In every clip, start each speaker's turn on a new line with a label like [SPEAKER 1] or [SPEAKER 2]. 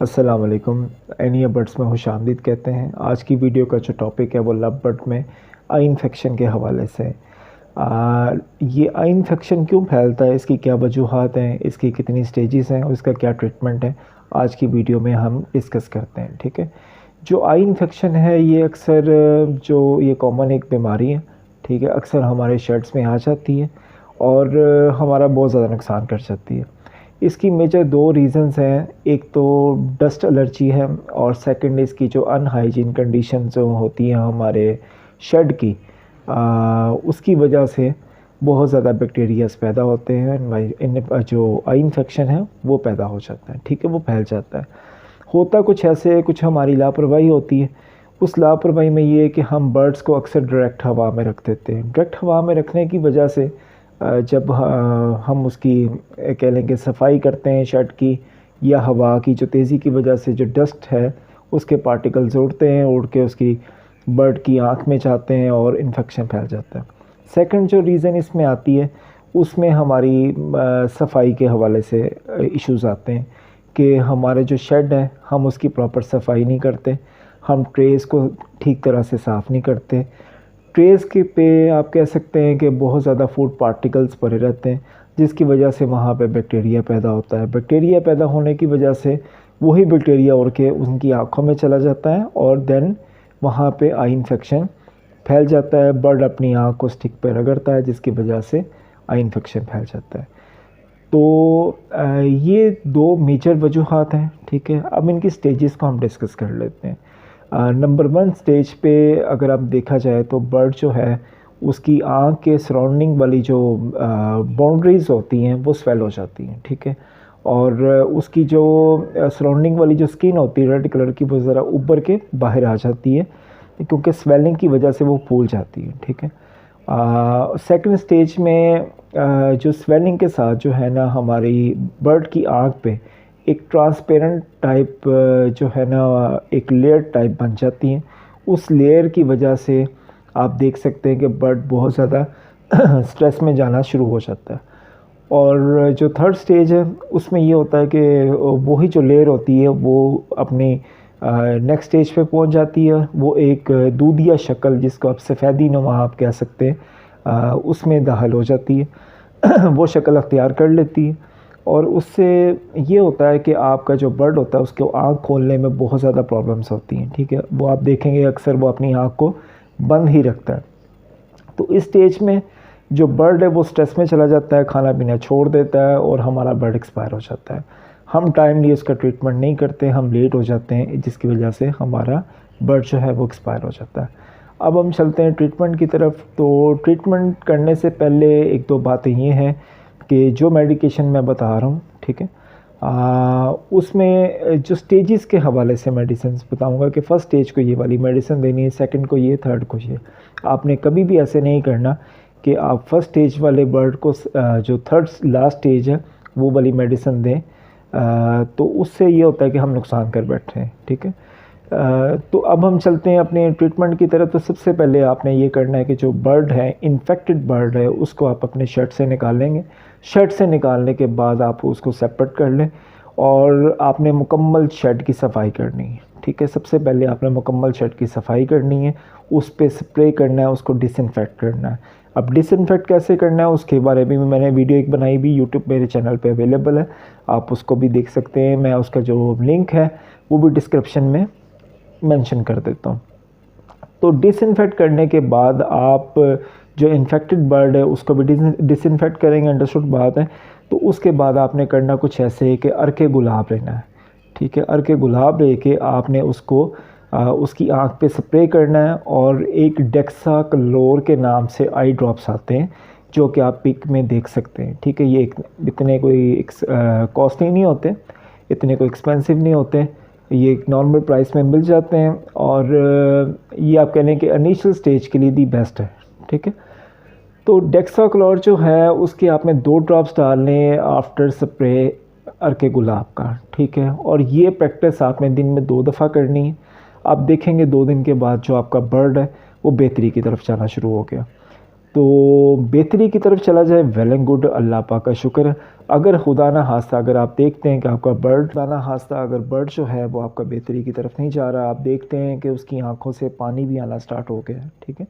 [SPEAKER 1] अस्सलाम वालेकुम। Anyway birds में खुशामदीद कहते हैं। आज की वीडियो का जो टॉपिक है वो लव बर्ड में आई इन्फेक्शन के हवाले से। ये आई इन्फेक्शन क्यों फैलता है, इसकी क्या वजूहात हैं, इसकी कितनी स्टेजेस हैं और इसका क्या ट्रीटमेंट है, आज की वीडियो में हम डिस्कस करते हैं। ठीक है। जो आई इन्फेक्शन है ये अक्सर जो ये कॉमन एक बीमारी है, ठीक है, अक्सर हमारे शर्ट्स में आ जाती है और हमारा बहुत ज़्यादा नुकसान कर जाती है। इसकी मेजर दो रीज़न्स हैं, एक तो डस्ट एलर्जी है और सेकंड इसकी जो अनहाइजीन कंडीशन जो होती हैं हमारे शेड की, उसकी वजह से बहुत ज़्यादा बैक्टीरियाज पैदा होते हैं। इन जो आई इन्फेक्शन है वो पैदा हो जाता है, ठीक है, वो फैल जाता है। होता कुछ ऐसे, कुछ हमारी लापरवाही होती है। उस लापरवाही में ये है कि हम बर्ड्स को अक्सर डायरेक्ट हवा में रख देते हैं। डायरेक्ट हवा में रखने की वजह से जब हम उसकी कह लें कि सफाई करते हैं शर्ट की, या हवा की जो तेज़ी की वजह से जो डस्ट है उसके पार्टिकल्स उड़ते हैं, उड़ के उसकी बर्ड की आँख में जाते हैं और इन्फेक्शन फैल जाता है। सेकंड जो रीज़न इसमें आती है उसमें हमारी सफाई के हवाले से इश्यूज़ आते हैं कि हमारे जो शेड है हम उसकी प्रॉपर सफाई नहीं करते, हम ट्रेस को ठीक तरह से साफ़ नहीं करते। ट्रेस के पे आप कह सकते हैं कि बहुत ज़्यादा फूड पार्टिकल्स पड़े रहते हैं, जिसकी वजह से वहाँ पे बैक्टीरिया पैदा होता है। बैक्टीरिया पैदा होने की वजह से वही बैक्टीरिया उड़ के उनकी आँखों में चला जाता है और देन वहाँ पे आई इन्फेक्शन फैल जाता है। बर्ड अपनी आँख को स्टिक पे रगड़ता है, जिसकी वजह से आई इन्फेक्शन फैल जाता है। तो ये दो मेजर वजूहात हैं, ठीक है। अब इनकी स्टेजेस को हम डिस्कस कर लेते हैं। नंबर 1 स्टेज पे अगर आप देखा जाए तो बर्ड जो है उसकी आँख के सराउंडिंग वाली जो बाउंड्रीज़ होती हैं वो स्वेल हो जाती हैं, ठीक है। और उसकी जो सराउंडिंग वाली जो स्किन होती है रेड कलर की, वो ज़रा ऊपर के बाहर आ जाती है क्योंकि स्वेलिंग की वजह से वो फूल जाती है, ठीक है। सेकंड स्टेज में जो स्वेलिंग के साथ जो है ना हमारी बर्ड की आँख पे एक ट्रांसपेरेंट टाइप जो है ना एक लेयर टाइप बन जाती हैं। उस लेयर की वजह से आप देख सकते हैं कि बर्ड बहुत ज़्यादा स्ट्रेस में जाना शुरू हो जाता है। और जो थर्ड स्टेज है उसमें ये होता है कि वही जो लेयर होती है वो अपनी नेक्स्ट स्टेज पे पहुंच जाती है। वो एक दूधिया शक्ल, जिसको आप सफ़ेदी नुमा आप कह सकते हैं, उसमें दाखिल हो जाती है। वो शक्ल अख्तियार कर लेती है और उससे ये होता है कि आपका जो बर्ड होता है उसको आँख खोलने में बहुत ज़्यादा प्रॉब्लम्स होती हैं, ठीक है। वो आप देखेंगे अक्सर वो अपनी आँख को बंद ही रखता है। तो इस स्टेज में जो बर्ड है वो स्ट्रेस में चला जाता है, खाना पीना छोड़ देता है और हमारा बर्ड एक्सपायर हो जाता है। हम टाइमली उसका ट्रीटमेंट नहीं करते, हम लेट हो जाते हैं, जिसकी वजह से हमारा बर्ड जो है वो एक्सपायर हो जाता है। अब हम चलते हैं ट्रीटमेंट की तरफ। तो ट्रीटमेंट करने से पहले एक दो बातें ये हैं कि जो मेडिकेशन मैं बता रहा हूँ, ठीक है, उसमें जो स्टेजेस के हवाले से मेडिसिन बताऊंगा कि फ़र्स्ट स्टेज को ये वाली मेडिसिन देनी है, सेकंड को ये, थर्ड को ये। आपने कभी भी ऐसे नहीं करना कि आप फर्स्ट स्टेज वाले बर्ड को जो थर्ड लास्ट स्टेज है वो वाली मेडिसिन दें, तो उससे ये होता है कि हम नुकसान कर बैठे हैं, ठीक है। तो अब हम चलते हैं अपने ट्रीटमेंट की तरफ। तो सबसे पहले आपने ये करना है कि जो बर्ड है, इन्फेक्टेड बर्ड है, उसको आप अपने शर्ट से निकाल लेंगे। शर्ट से निकालने के बाद आप उसको सेपरेट कर लें और आपने मुकम्मल शेड की सफाई करनी है, ठीक है। सबसे पहले आपने मुकम्मल शेड की सफाई करनी है, उस पर स्प्रे करना है, उसको डिसइंफेक्ट करना है। अब डिसइंफेक्ट कैसे करना है उसके बारे में मैंने वीडियो एक बनाई भी, यूट्यूब मेरे चैनल पे अवेलेबल है, आप उसको भी देख सकते हैं। मैं उसका जो लिंक है वो भी डिस्क्रिप्शन में मेंशन कर देता हूँ। तो डिसइंफेक्ट करने के बाद आप जो इन्फेक्टेड बर्ड है उसको भी डिसइंफेक्ट करेंगे, अंडरस्टूड बात है। तो उसके बाद आपने करना कुछ ऐसे है कि अर्के गुलाब लेना है, ठीक है। अर्के गुलाब लेके आपने उसको उसकी आँख पे स्प्रे करना है और एक डेक्सा क्लोर के नाम से आई ड्रॉप्स आते हैं जो कि आप पिक में देख सकते हैं, ठीक है। ये इतने कोई कॉस्टली नहीं होते, इतने कोई एक्सपेंसिव नहीं होते, ये एक नॉर्मल प्राइस में मिल जाते हैं और ये आप कह लें कि इनिशियल स्टेज के लिए दी बेस्ट है, ठीक है। तो डेक्साक्लोर जो है उसके आपने 2 ड्रॉप्स डालने आफ्टर स्प्रे अर्के गुलाब का, ठीक है। और ये प्रैक्टिस आपने दिन में 2 दफ़ा करनी है। आप देखेंगे 2 दिन के बाद जो आपका बर्ड है वो बेहतरी की तरफ जाना शुरू हो गया। तो बेहतरी की तरफ चला जाए, वेल एंड गुड, अल्लाह पाक का शुक्र। अगर खुदा ना खास्ता अगर आप देखते हैं कि आपका बर्ड खुदा ना खास्ता अगर बर्ड जो है वो आपका बेहतरी की तरफ नहीं जा रहा, आप देखते हैं कि उसकी आंखों से पानी भी आना स्टार्ट हो गया है, ठीक है,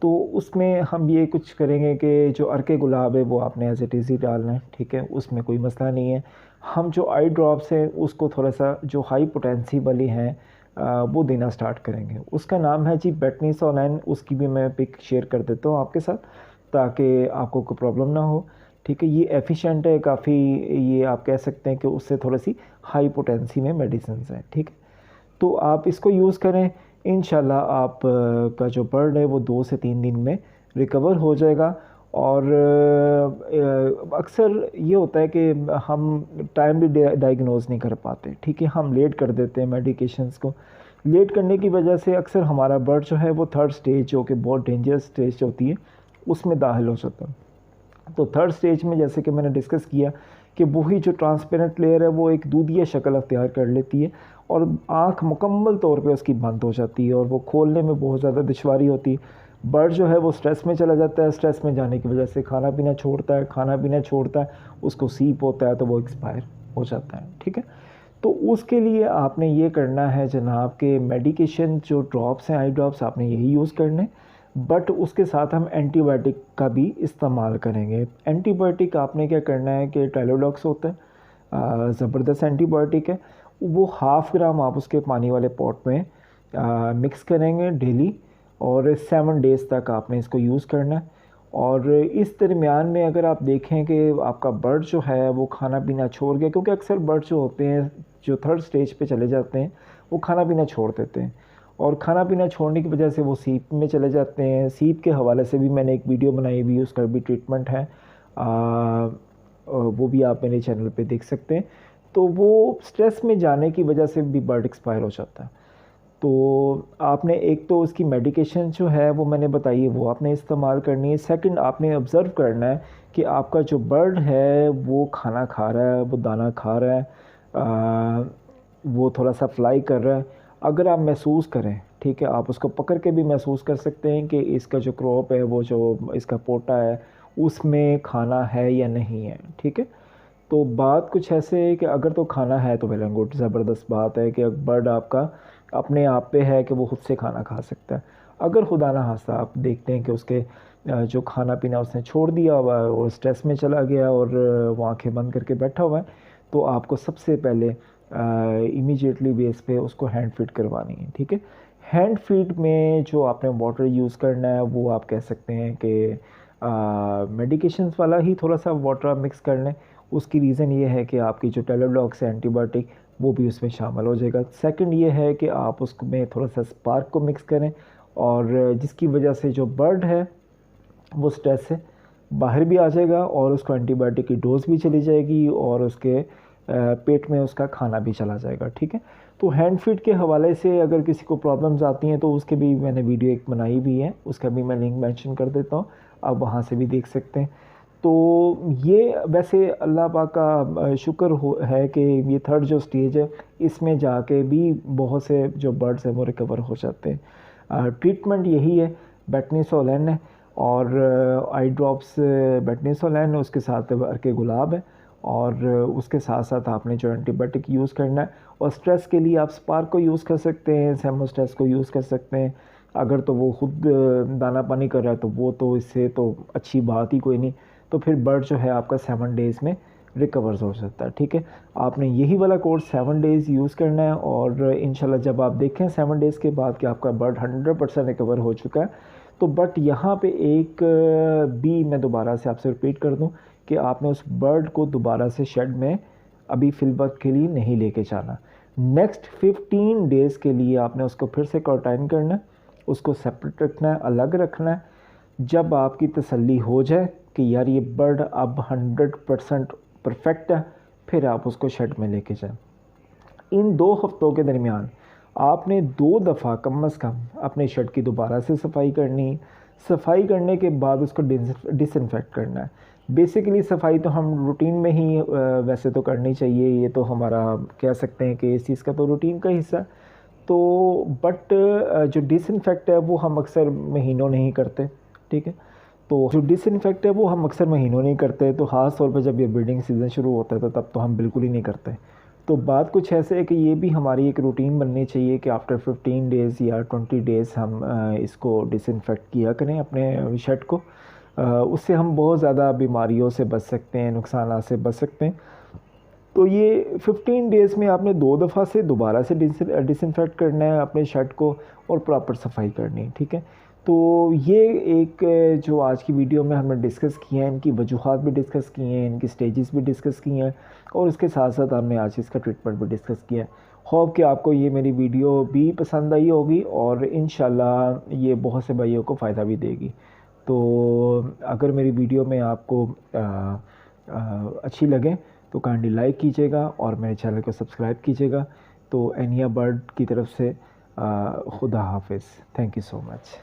[SPEAKER 1] तो उसमें हम ये कुछ करेंगे कि जो अर्के गुलाब है वो आपने एज इट इज़ ही डालना है, ठीक है, उसमें कोई मसला नहीं है। हम जो आई ड्रॉप्स हैं उसको थोड़ा सा जो हाई पोटेंसी वाली हैं वो देना स्टार्ट करेंगे। उसका नाम है जी बेटनीसोलाइन, उसकी भी मैं पिक शेयर कर देता हूँ आपके साथ ताकि आपको कोई प्रॉब्लम ना हो, ठीक है। ये एफिशिएंट है काफ़ी, ये आप कह सकते हैं कि उससे थोड़ी सी हाई पोटेंसी में मेडिसिन हैं, ठीक है। तो आप इसको यूज़ करें, इंशाल्लाह आप का जो बर्ड है वो 2 से 3 दिन में रिकवर हो जाएगा। और अक्सर ये होता है कि हम टाइम भी डायग्नोज नहीं कर पाते, ठीक है, हम लेट कर देते हैं मेडिकेशंस को। लेट करने की वजह से अक्सर हमारा बर्ड जो है वो थर्ड स्टेज जो कि बहुत डेंजरस स्टेज होती है उसमें दाखिल हो जाता है। तो थर्ड स्टेज में जैसे कि मैंने डिस्कस किया कि वही जो ट्रांसपेरेंट लेयर है वो एक दूधिया शक्ल अख्तियार कर लेती है और आँख मुकम्मल तौर पे उसकी बंद हो जाती है और वो खोलने में बहुत ज़्यादा दुश्वारी होती है। बर्ड जो है वो स्ट्रेस में चला जाता है, स्ट्रेस में जाने की वजह से खाना पीना छोड़ता है, खाना पीना छोड़ता है, उसको सीप होता है तो वो एक्सपायर हो जाता है, ठीक है। तो उसके लिए आपने ये करना है जनाब के मेडिकेशन जो ड्रॉप्स हैं, आई ड्रॉप्स, आपने यही यूज़ करने, बट उसके साथ हम एंटीबायोटिक का भी इस्तेमाल करेंगे। एंटीबायोटिक आपने क्या करना है कि टाइलोडॉक्स होता है, ज़बरदस्त एंटीबायोटिक है, वो 1/2 ग्राम आप उसके पानी वाले पॉट में मिक्स करेंगे डेली और 7 डेज़ तक आपने इसको यूज़ करना है। और इस दरमियान में अगर आप देखें कि आपका बर्ड जो है वो खाना पीना छोड़ गया, क्योंकि अक्सर बर्ड जो होते हैं जो थर्ड स्टेज पे चले जाते हैं वो खाना पीना छोड़ देते हैं और खाना पीना छोड़ने की वजह से वो सीप में चले जाते हैं। सीप के हवाले से भी मैंने एक वीडियो बनाई हुई, उसका भी ट्रीटमेंट है, वो भी आप मेरे चैनल पे देख सकते हैं। तो वो स्ट्रेस में जाने की वजह से भी बर्ड एक्सपायर हो जाता है। तो आपने एक तो उसकी मेडिकेशन जो है वो मैंने बताई है वो आपने इस्तेमाल करनी है। सेकंड, आपने ऑब्ज़र्व करना है कि आपका जो बर्ड है वो खाना खा रहा है, वो दाना खा रहा है, वो थोड़ा सा फ्लाई कर रहा है। अगर आप महसूस करें, ठीक है, आप उसको पकड़ के भी महसूस कर सकते हैं कि इसका जो क्रॉप है, वो जो इसका पोटा है, उसमें खाना है या नहीं है, ठीक है। तो बात कुछ ऐसे है कि अगर तो खाना है तो वेल एंड गुड, ज़बरदस्त बात है कि बर्ड आपका अपने आप पे है कि वो खुद से खाना खा सकता है। अगर खुदा ना खास्ता आप देखते हैं कि उसके जो खाना पीना उसने छोड़ दिया हुआ है और स्ट्रेस में चला गया और वो आँखें बंद करके बैठा हुआ है, तो आपको सबसे पहले इमीडिएटली बेस पे उसको हैंड फीड करवानी है, ठीक है। हैंड फीड में जो आपने वाटर यूज़ करना है वो आप कह सकते हैं कि मेडिकेशंस वाला ही थोड़ा सा वाटर आप मिक्स कर लें। उसकी रीज़न ये है कि आपकी जो टेलोडॉक्स है एंटीबायोटिक वो भी उसमें शामिल हो जाएगा। सेकंड ये है कि आप उसमें थोड़ा सा स्पार्क को मिक्स करें और जिसकी वजह से जो बर्ड है वो स्ट्रेस से बाहर भी आ जाएगा और उसको एंटीबायोटिक की डोज भी चली जाएगी और उसके पेट में उसका खाना भी चला जाएगा, ठीक है। तो हैंड फीड के हवाले से अगर किसी को प्रॉब्लम्स आती हैं तो उसके भी मैंने वीडियो एक बनाई भी है, उसका भी मैं लिंक मेंशन कर देता हूँ, आप वहाँ से भी देख सकते हैं। तो ये वैसे अल्लाह पाक का शुक्र हो है कि ये थर्ड जो स्टेज है इसमें जाके भी बहुत से जो बर्ड्स हैं वो रिकवर हो जाते हैं। ट्रीटमेंट यही है, बेटनीसोलाइन है और आई ड्रॉप्स बेटनीसोलाइन है, उसके साथ अर्के गुलाब है और उसके साथ साथ आपने जो एंटीबायोटिक यूज़ करना है। और स्ट्रेस के लिए आप स्पार्क को यूज़ कर सकते हैं, सेमोस्ट्रेस को यूज़ कर सकते हैं। अगर तो वो ख़ुद दाना पानी कर रहा है तो वो तो इससे तो अच्छी बात ही कोई नहीं, तो फिर बर्ड जो है आपका 7 डेज़ में रिकवर हो सकता है, ठीक है। आपने यही वाला कोर्स 7 डेज़ यूज़ करना है और इंशाल्लाह जब आप देखें 7 डेज़ के बाद कि आपका बर्ड 100% रिकवर हो चुका है, तो बट यहाँ पे एक भी मैं दोबारा से आपसे रिपीट कर दूँ कि आपने उस बर्ड को दोबारा से शेड में अभी फिल वक्त के लिए नहीं लेके जाना। नेक्स्ट 15 डेज़ के लिए आपने उसको फिर से क्वारंटाइन करना है, उसको सेपरेट रखना है, अलग रखना है। जब आपकी तसल्ली हो जाए कि यार ये बर्ड अब 100% परफेक्ट है, फिर आप उसको शेड में लेके जाएं। इन 2 हफ्तों के दरमियान आपने 2 दफ़ा कम अज़ कम अपने शेड की दोबारा से सफाई करनी। सफाई करने के बाद उसको डिसइंफेक्ट करना है। बेसिकली सफाई तो हम रूटीन में ही वैसे तो करनी चाहिए, ये तो हमारा कह सकते हैं कि इस चीज़ का तो रूटीन का हिस्सा। तो बट जो डिसइंफेक्ट है वो हम अक्सर महीनों नहीं करते, ठीक है। तो जो डिसइंफेक्ट है वो हम अक्सर महीनों नहीं करते, तो ख़ास तौर पर जब ये ब्रीडिंग सीज़न शुरू होता है तो तब तो हम बिल्कुल ही नहीं करते। तो बात कुछ ऐसे है कि ये भी हमारी एक रूटीन बननी चाहिए कि आफ्टर 15 डेज़ या 20 डेज़ हम इसको डिसइंफेक्ट किया करें अपने शेड को। उससे हम बहुत ज़्यादा बीमारियों से बच सकते हैं, नुकसान से बच सकते हैं। तो ये 15 डेज़ में आपने 2 दफ़ा से दोबारा से डिसइंफेक्ट करना है अपने शेड को और प्रॉपर सफाई करनी है, ठीक है। तो ये एक जो आज की वीडियो में हमने डिस्कस किया है, इनकी वजूहात भी डिस्कस किए हैं, इनकी स्टेजेस भी डिस्कस किए हैं और उसके साथ साथ हमने आज इसका ट्रीटमेंट भी डिस्कस किया है। होप कि आपको ये मेरी वीडियो भी पसंद आई होगी और इंशाल्लाह ये बहुत से भाइयों को फ़ायदा भी देगी। तो अगर मेरी वीडियो में आपको अच्छी लगे तो काइंडली लाइक कीजिएगा और मेरे चैनल को सब्सक्राइब कीजिएगा। तो एनिया बर्ड की तरफ से खुदा हाफिज़। Thank you so much.